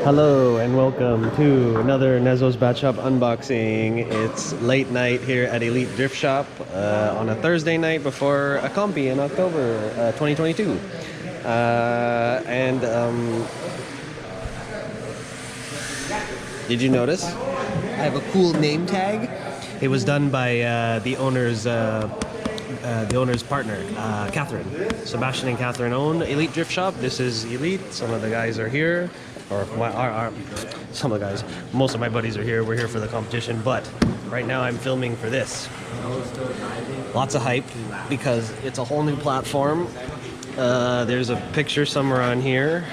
Hello and welcome to another Nez0's Bat Shop unboxing. It's late night here at Elite Drift Shop on a Thursday night before a compy in October 2022. Did you notice? I have a cool name tag. It was done by the owner's partner, Catherine. Sebastian and Catherine own Elite Drift Shop. This is Elite. Some of the guys are here, or some of the guys. Most of my buddies are here. We're here for the competition, but right now I'm filming for this. Lots of hype because it's a whole new platform. There's a picture somewhere on here.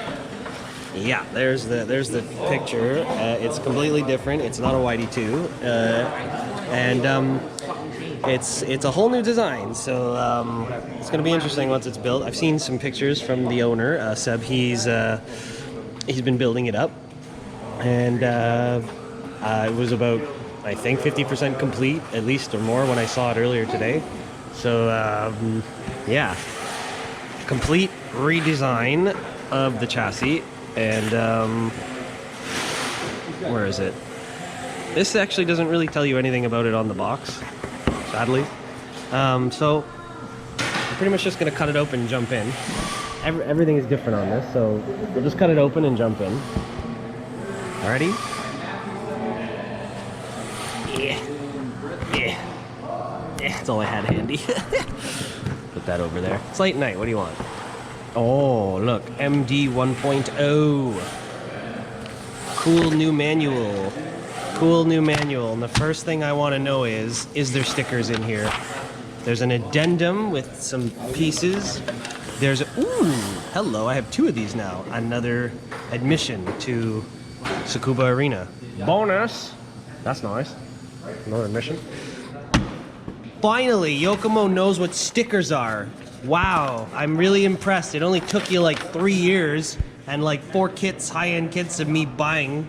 Yeah, there's the picture. It's completely different. It's not a YD2, it's a whole new design. So it's going to be interesting once it's built. I've seen some pictures from the owner, Seb. He's been building it up, and it was about, I think, 50% complete, at least, or more, when I saw it earlier today. So yeah, complete redesign of the chassis. And where is it? This actually doesn't really tell you anything about it on the box, sadly. So I'm pretty much just gonna cut it open and jump in. Everything is different on this, so we'll just cut it open and jump in. Alrighty? Yeah. That's all I had handy. Put that over there. It's late night. What do you want? Oh, look, MD 1.0. Cool new manual. Cool new manual. And the first thing I want to know is there stickers in here? There's an addendum with some pieces. There's a, ooh, hello, I have two of these now. Another admission to Tsukuba Arena. Bonus. That's nice. Another admission. Finally, Yokomo knows what stickers are. Wow, I'm really impressed. It only took you like 3 years and like 4 kits, high-end kits of me buying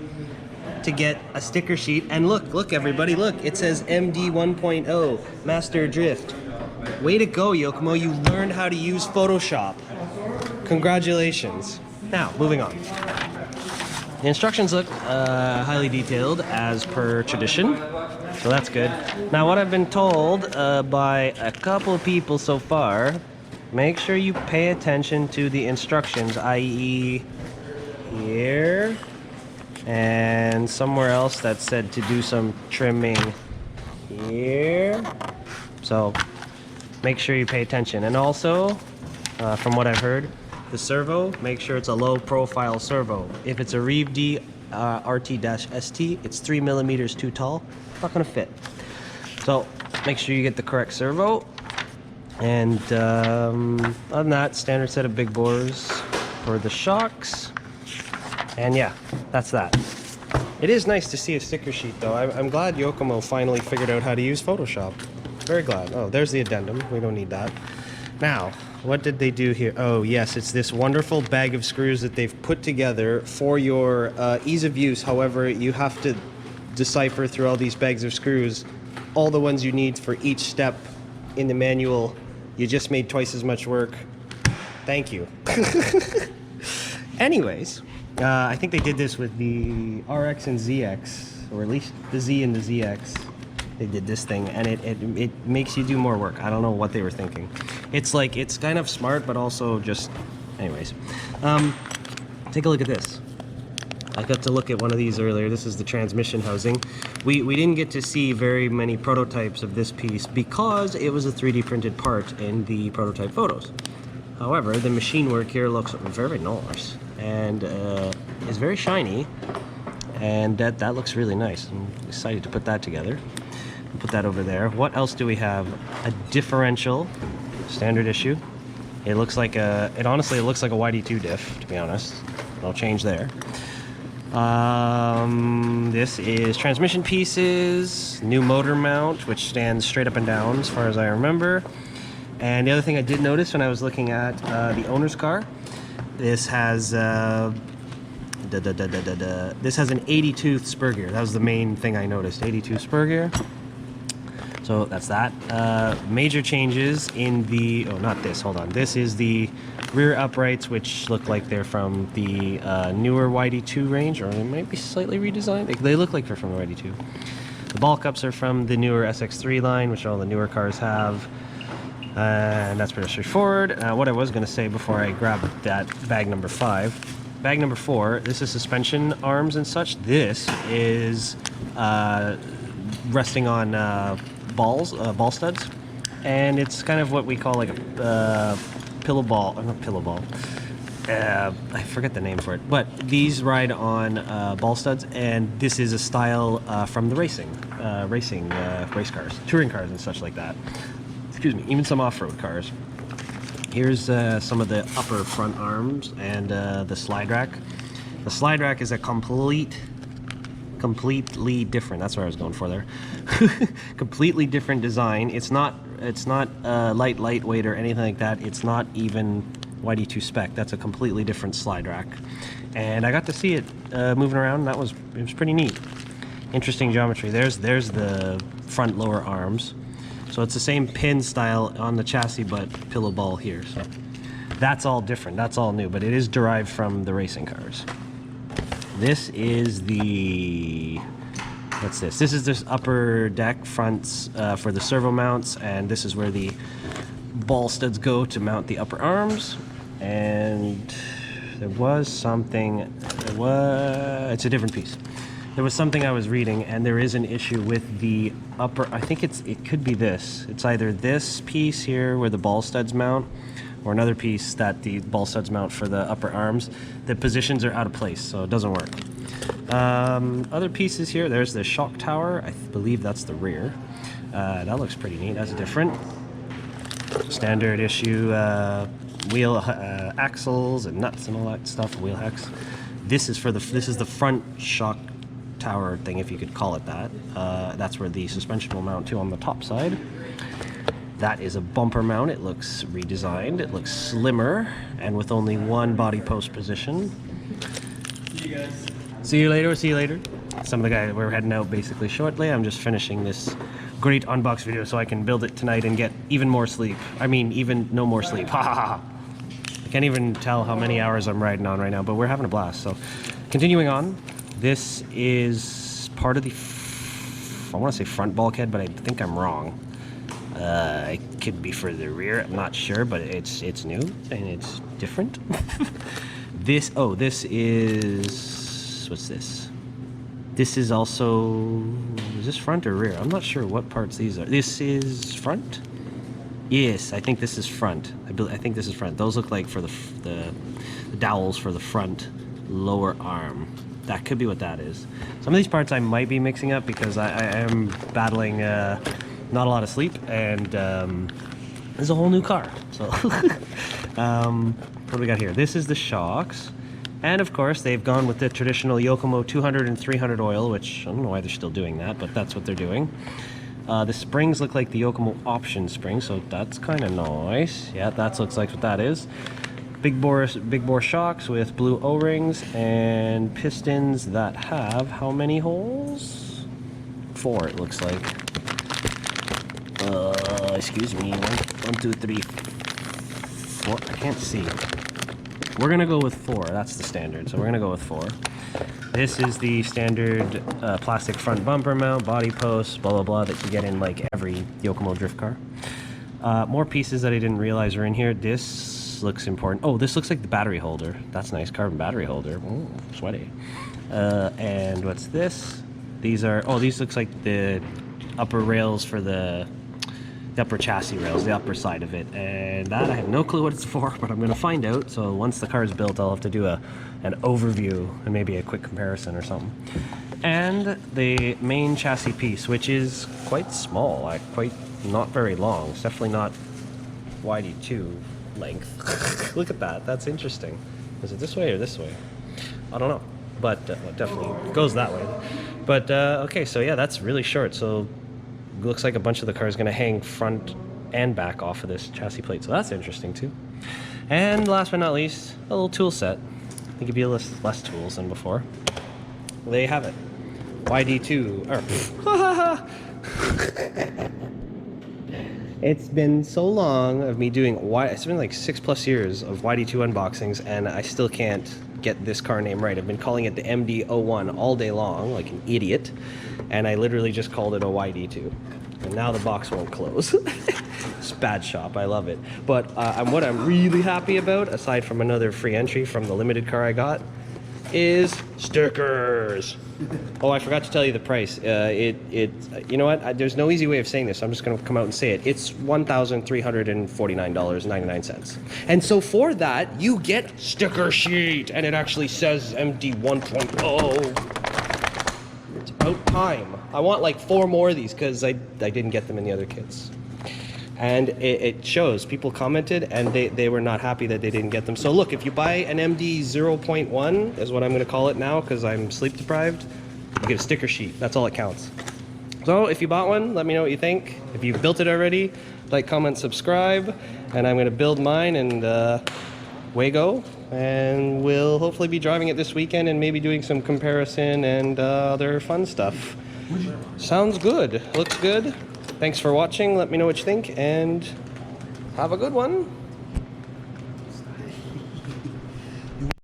to get a sticker sheet. And look everybody, look, it says MD 1.0, Master Drift. Way to go, Yokomo, you learned how to use Photoshop. Congratulations. Now, moving on. The instructions look highly detailed as per tradition, so that's good. Now, what I've been told by a couple of people so far, make sure you pay attention to the instructions, i.e. here and somewhere else that said to do some trimming here. So make sure you pay attention. And also, from what I've heard, the servo, make sure it's a low profile servo. If it's a Reeve D RT-ST, it's 3 millimeters too tall. It's not gonna fit. So make sure you get the correct servo. And other than that, standard set of big bores for the shocks. And yeah, that's that. It is nice to see a sticker sheet though. I'm glad Yokomo finally figured out how to use Photoshop. Very glad. Oh, there's the addendum. We don't need that. Now, what did they do here? Oh yes, it's this wonderful bag of screws that they've put together for your ease of use. However, you have to decipher through all these bags of screws all the ones you need for each step in the manual. You just made twice as much work. Thank you. Anyways, I think they did this with the RX and ZX, or at least the Z and the ZX. They did this thing, and it makes you do more work. I don't know what they were thinking. It's like, it's kind of smart, but also just, anyways. Take a look at this. I got to look at one of these earlier. This is the transmission housing. We didn't get to see very many prototypes of this piece because it was a 3D printed part in the prototype photos. However, the machine work here looks very nice and is very shiny, and that looks really nice. I'm excited to put that together. Put that over there. What else do we have? A differential, standard issue. It looks like a, it honestly looks like a YD2 diff, to be honest. No change there. This is transmission pieces, new motor mount, which stands straight up and down as far as I remember. And the other thing I did notice when I was looking at the owner's car, this has this has an 80-tooth spur gear. That was the main thing I noticed, 80-tooth spur gear. So that's that. Major changes in the, oh, not this, hold on. This is the Rear uprights, which look like they're from the newer YD2 range, or they might be slightly redesigned. They look like they're from the YD2. The ball cups are from the newer SX3 line, which all the newer cars have. And that's pretty straightforward. What I was going to say before I grab that bag number 5. Bag number 4, this is suspension arms and such. This is resting on ball studs. And it's kind of what we call like a pillow ball, not pillow ball. I forget the name for it, but these ride on ball studs, and this is a style from the race cars, touring cars and such like that. Excuse me, even some off-road cars. Here's some of the upper front arms and the slide rack. The slide rack is a completely different. That's what I was going for there. Completely different design. It's not lightweight or anything like that. It's not even YD2 spec. That's a completely different slide rack, and I got to see it moving around. It was pretty neat. Interesting geometry. There's the front lower arms. So it's the same pin style on the chassis, but pillow ball here. So that's all different. That's all new, but it is derived from the racing cars. This is the, what's this? This is this upper deck fronts for the servo mounts, and this is where the ball studs go to mount the upper arms. And there was something, it's a different piece. There was something I was reading, and there is an issue with the upper, I think it could be this. It's either this piece here where the ball studs mount, or another piece that the ball studs mount for the upper arms. The positions are out of place, so it doesn't work. Other pieces here, there's the shock tower. I believe that's the rear. That looks pretty neat. That's different. Standard issue wheel axles and nuts and all that stuff, wheel hex. This is the front shock tower thing, if you could call it that. That's where the suspension will mount to on the top side. That is a bumper mount. It looks redesigned. It looks slimmer and with only one body post position. See you guys. See you later. See you later. Some of the guys, we're heading out basically shortly. I'm just finishing this great unbox video so I can build it tonight and get even more sleep. I mean, even no more sleep. Ha ha ha. I can't even tell how many hours I'm riding on right now, but we're having a blast. So continuing on, this is part of the, I want to say front bulkhead, but I think I'm wrong. It could be for the rear, I'm not sure, but it's new and it's different. This is, what's this? This is also, is this front or rear? I'm not sure what parts these are. This is front? Yes, I think this is front. I think this is front. Those look like for the dowels for the front lower arm. That could be what that is. Some of these parts I might be mixing up because I am battling not a lot of sleep, and there's a whole new car. So what do we got here? This is the shocks. And of course, they've gone with the traditional Yokomo 200 and 300 oil, which I don't know why they're still doing that, but that's what they're doing. The springs look like the Yokomo option springs, so that's kind of nice. Yeah, that looks like what that is. Big bore shocks with blue O-rings and pistons that have how many holes? 4, it looks like. Excuse me. 1, 2, 3, 4. I can't see. We're gonna go with 4. That's the standard, so we're gonna go with 4. This is the standard plastic front bumper mount, body post, blah blah blah, that you get in like every Yokomo drift car. More pieces that I didn't realize are in here. This looks important. Oh, this looks like the battery holder. That's nice, carbon battery holder. Ooh, sweaty. And what's this? These looks like the upper rails for the upper chassis rails, the upper side of it, and that I have no clue what it's for, but I'm going to find out. So once the car is built, I'll have to do an overview and maybe a quick comparison or something. And the main chassis piece, which is quite small, not very long. It's definitely not YD2 length. Look at that. That's interesting. Is it this way or this way? I don't know, but definitely goes that way. But okay, so yeah, that's really short. So looks like a bunch of the car is going to hang front and back off of this chassis plate, so that's interesting too. And last but not least, a little tool set. I think it'd be less tools than before. There you have it. YD2, or It's been so long of me doing it's been like 6+ years of YD2 unboxings, and I still can't get this car name right. I've been calling it the MD01 all day long, like an idiot, and I literally just called it a YD2. And now the box won't close. It's bad shop, I love it. But what I'm really happy about, aside from another free entry from the limited car I got, is stickers. Oh, I forgot to tell you the price. You know what? There's no easy way of saying this. So I'm just going to come out and say it. It's $1,349.99. And so for that, you get sticker sheet, and it actually says MD 1.0. It's about time. I want like 4 more of these because I didn't get them in the other kits. And it shows, people commented, and they were not happy that they didn't get them. So look, if you buy an MD 0.1, is what I'm gonna call it now because I'm sleep deprived, you get a sticker sheet. That's all that counts. So if you bought one, let me know what you think. If you've built it already, like, comment, subscribe, and I'm gonna build mine, and way go. And we'll hopefully be driving it this weekend and maybe doing some comparison and other fun stuff. Sounds good, looks good. Thanks for watching. Let me know what you think, and have a good one.